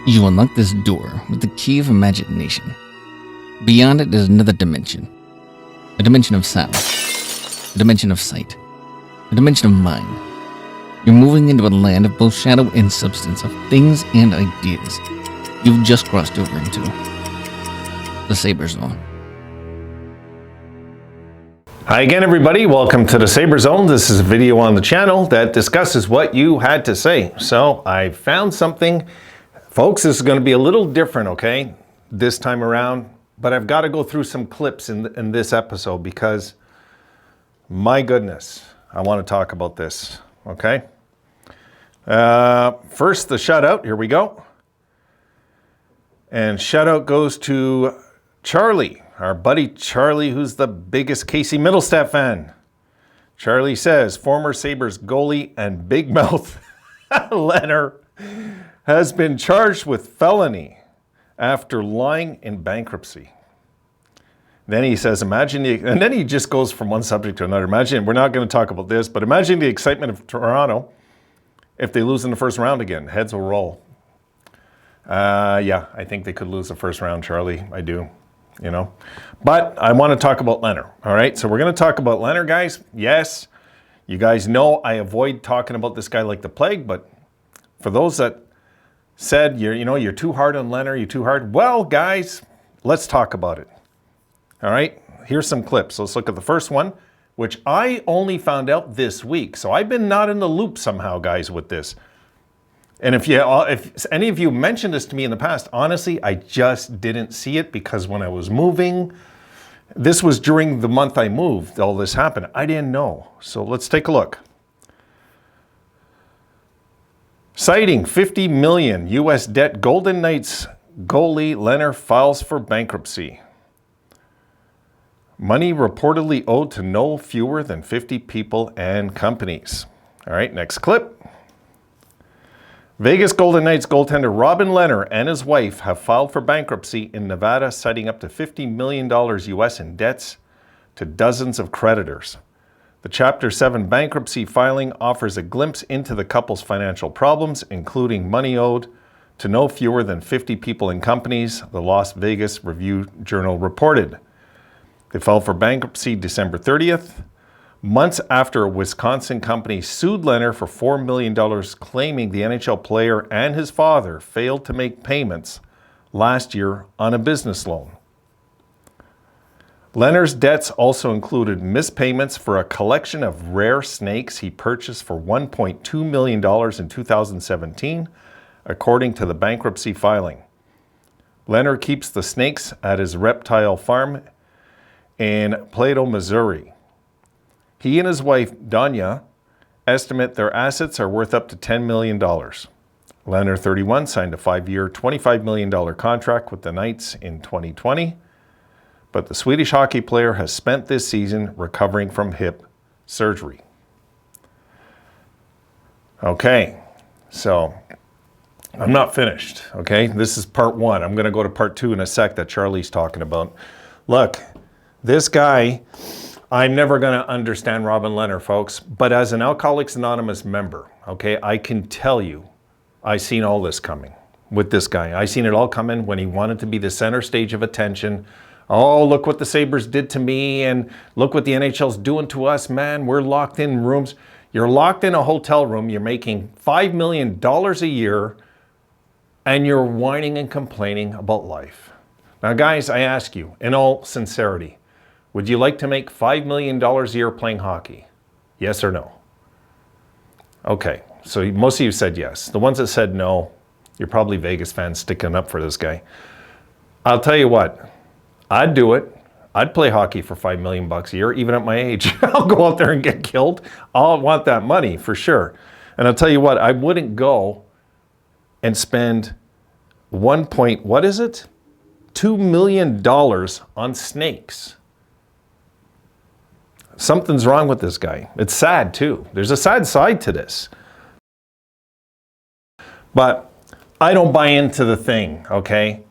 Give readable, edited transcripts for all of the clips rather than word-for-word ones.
You unlock this door with the key of imagination. Beyond it is another dimension. A dimension of sound. A dimension of sight. A dimension of mind. You're moving into a land of both shadow and substance, of things and ideas. You've just crossed over into the Sabre Zone. Hi again, everybody. Welcome to the Sabre Zone. This is a video on the channel that discusses what you had to say. So I found something. Folks, this is going to be a little different, okay, this time around. But I've got to go through some clips in this episode because, my goodness, I want to talk about this, okay? First, the shoutout. Here we go. And shoutout goes to Charlie, our buddy Charlie, who's the biggest Casey Middlestat fan. Charlie says, former Sabres goalie and big mouth Lehner has been charged with felony after lying in bankruptcy. Then he says, and then he just goes from one subject to another. Imagine, we're not going to talk about this, but imagine the excitement of Toronto if they lose in the first round again. Heads will roll. Yeah, I think they could lose the first round, Charlie. I do, you know. But I want to talk about Lehner, all right? So we're going to talk about Lehner, guys. Yes, you guys know I avoid talking about this guy like the plague, but for those that said, you're too hard on Lehner, you're too hard. Well, guys, let's talk about it. All right, here's some clips. Let's look at the first one, which I only found out this week. So I've been not in the loop somehow, guys, with this. And if any of you mentioned this to me in the past, honestly, I just didn't see it because when I was moving, this was during the month I moved, all this happened. I didn't know. So let's take a look. Citing $50 million U.S. debt, Golden Knights goalie Lehner files for bankruptcy. Money reportedly owed to no fewer than 50 people and companies. All right, next clip. Vegas Golden Knights goaltender Robin Lehner and his wife have filed for bankruptcy in Nevada, citing up to $50 million U.S. in debts to dozens of creditors. The Chapter 7 bankruptcy filing offers a glimpse into the couple's financial problems, including money owed to no fewer than 50 people and companies, the Las Vegas Review-Journal reported. They filed for bankruptcy December 30th, months after a Wisconsin company sued Lehner for $4 million, claiming the NHL player and his father failed to make payments last year on a business loan. Lehner's debts also included missed payments for a collection of rare snakes he purchased for $1.2 million in 2017, according to the bankruptcy filing. Lehner keeps the snakes at his reptile farm in Plato, Missouri. He and his wife, Danya, estimate their assets are worth up to $10 million. Lehner, 31, signed a 5-year, $25 million contract with the Knights in 2020. But the Swedish hockey player has spent this season recovering from hip surgery. Okay, so I'm not finished, okay? This is part one. I'm going to go to part two in a sec that Charlie's talking about. Look, this guy, I'm never going to understand Robin Lehner, folks, but as an Alcoholics Anonymous member, okay, I can tell you I seen all this coming with this guy. I seen it all coming when he wanted to be the center stage of attention. Oh, look what the Sabres did to me, and look what the NHL's doing to us, man. We're locked in rooms. You're locked in a hotel room. You're making $5 million a year, and you're whining and complaining about life. Now, guys, I ask you, in all sincerity, would you like to make $5 million a year playing hockey? Yes or no? Okay, so most of you said yes. The ones that said no, you're probably Vegas fans sticking up for this guy. I'll tell you what. I'd do it. I'd play hockey for $5 million a year, even at my age. I'll go out there and get killed. I'll want that money for sure. And I'll tell you what, I wouldn't go and spend $2 million on snakes. Something's wrong with this guy. It's sad too. There's a sad side to this. But I don't buy into the thing, okay?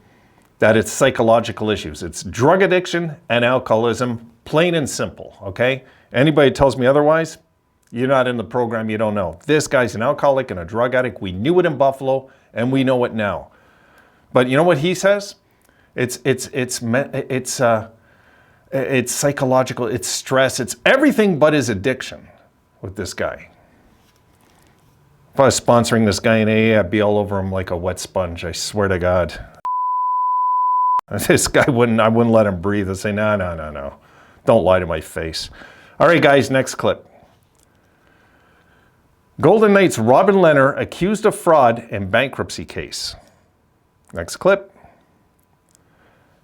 That it's psychological issues. It's drug addiction and alcoholism, plain and simple, okay? Anybody tells me otherwise, you're not in the program, you don't know. This guy's an alcoholic and a drug addict. We knew it in Buffalo, and we know it now. But you know what he says? It's psychological, it's stress, it's everything but his addiction with this guy. If I was sponsoring this guy in AA, I'd be all over him like a wet sponge. I swear to God. This guy I wouldn't let him breathe. I'd say, no. Don't lie to my face. All right, guys, next clip. Golden Knights' Robin Lehner accused of fraud in bankruptcy case. Next clip.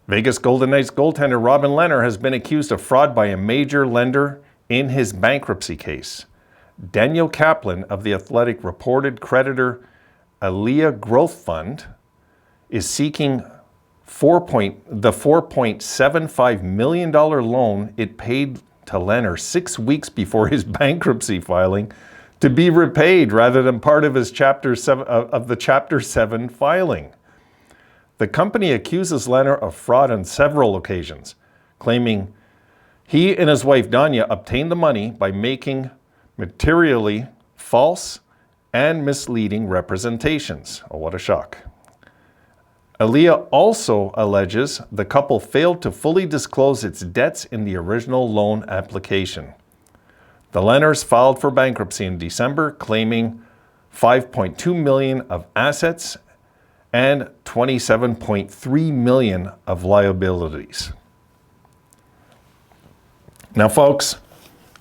Vegas Golden Knights goaltender Robin Lehner has been accused of fraud by a major lender in his bankruptcy case. Daniel Kaplan of The Athletic reported creditor Aliyah Growth Fund is seeking the $4.75 million loan it paid to Lehner 6 weeks before his bankruptcy filing to be repaid rather than part of his Chapter 7 filing. The company accuses Lehner of fraud on several occasions, claiming he and his wife Danya obtained the money by making materially false and misleading representations. Oh, what a shock. Aliyah also alleges the couple failed to fully disclose its debts in the original loan application. The Lehners filed for bankruptcy in December, claiming $5.2 million of assets and $27.3 million of liabilities. Now, folks,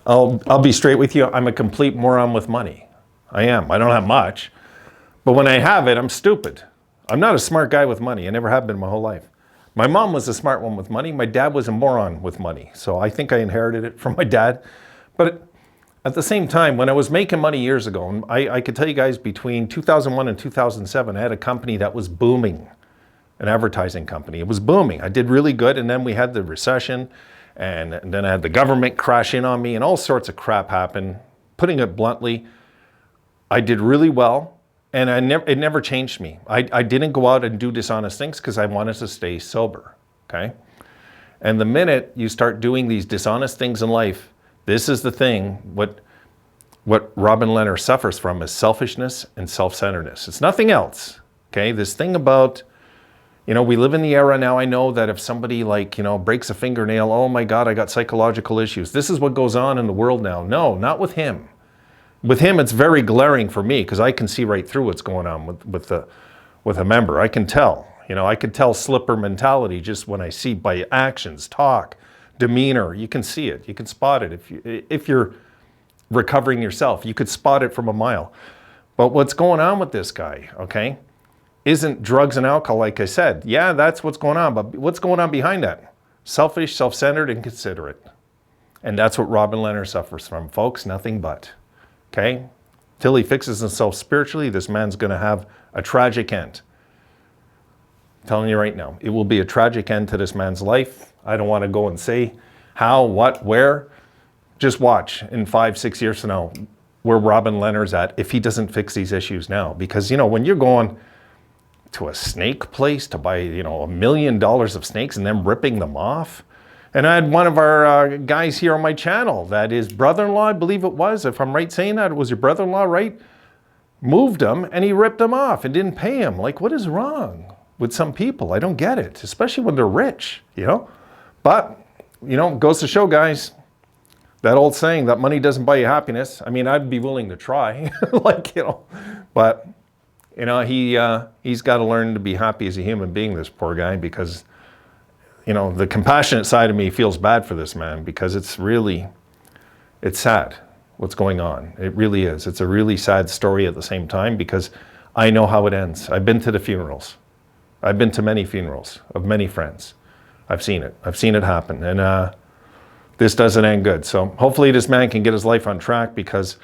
I'll be straight with you. I'm a complete moron with money. I am. I don't have much. But when I have it, I'm stupid. I'm not a smart guy with money. I never have been my whole life. My mom was a smart one with money. My dad was a moron with money. So I think I inherited it from my dad. But at the same time, when I was making money years ago, and I could tell you guys between 2001 and 2007, I had a company that was booming, an advertising company. It was booming. I did really good. And then we had the recession. And then I had the government crash in on me and all sorts of crap happen. Putting it bluntly, I did really well. And it never changed me. I didn't go out and do dishonest things because I wanted to stay sober, okay? And the minute you start doing these dishonest things in life, this is the thing, what Robin Lehner suffers from is selfishness and self-centeredness. It's nothing else, okay? This thing about, we live in the era now, I know that if somebody breaks a fingernail, oh my God, I got psychological issues. This is what goes on in the world now. No, not with him. With him, it's very glaring for me because I can see right through what's going on with a member. I can tell, I could tell slipper mentality just when I see by actions, talk, demeanor. You can see it. You can spot it. If you're recovering yourself, you could spot it from a mile. But what's going on with this guy, okay, isn't drugs and alcohol, like I said. Yeah, that's what's going on. But what's going on behind that? Selfish, self-centered, inconsiderate. And that's what Robin Lehner suffers from, folks. Nothing but. Okay? Till he fixes himself spiritually, this man's going to have a tragic end. I'm telling you right now, it will be a tragic end to this man's life. I don't want to go and say how, what, where. Just watch in 5-6 years from now where Robin Lehner's at if he doesn't fix these issues now. Because, when you're going to a snake place to buy, $1 million of snakes and then ripping them off. And I had one of our guys here on my channel that his brother-in-law, I believe it was, if I'm right saying that, it was your brother-in-law, right? Moved him and he ripped him off and didn't pay him. Like, what is wrong with some people? I don't get it, especially when they're rich, But, goes to show, guys, that old saying that money doesn't buy you happiness. I mean, I'd be willing to try, but, he's got to learn to be happy as a human being, this poor guy, because the compassionate side of me feels bad for this man because it's sad what's going on. It really is. It's a really sad story at the same time because I know how it ends. I've been to the funerals. I've been to many funerals of many friends. I've seen it. I've seen it happen. And this doesn't end good. So hopefully this man can get his life on track because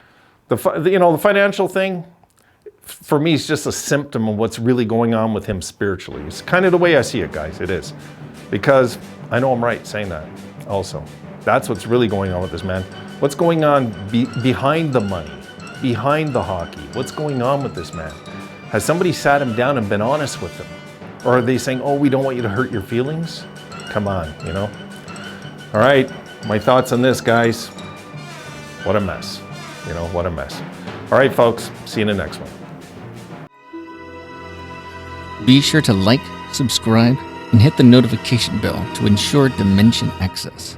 the financial thing, for me, is just a symptom of what's really going on with him spiritually. It's kind of the way I see it, guys. It is. Because I know I'm right saying that also. That's what's really going on with this man. What's going on behind the money, behind the hockey? What's going on with this man? Has somebody sat him down and been honest with him? Or are they saying, oh, we don't want you to hurt your feelings? Come on, All right, my thoughts on this, guys. What a mess. What a mess. All right, folks, see you in the next one. Be sure to like, subscribe, and hit the notification bell to ensure Dimension access.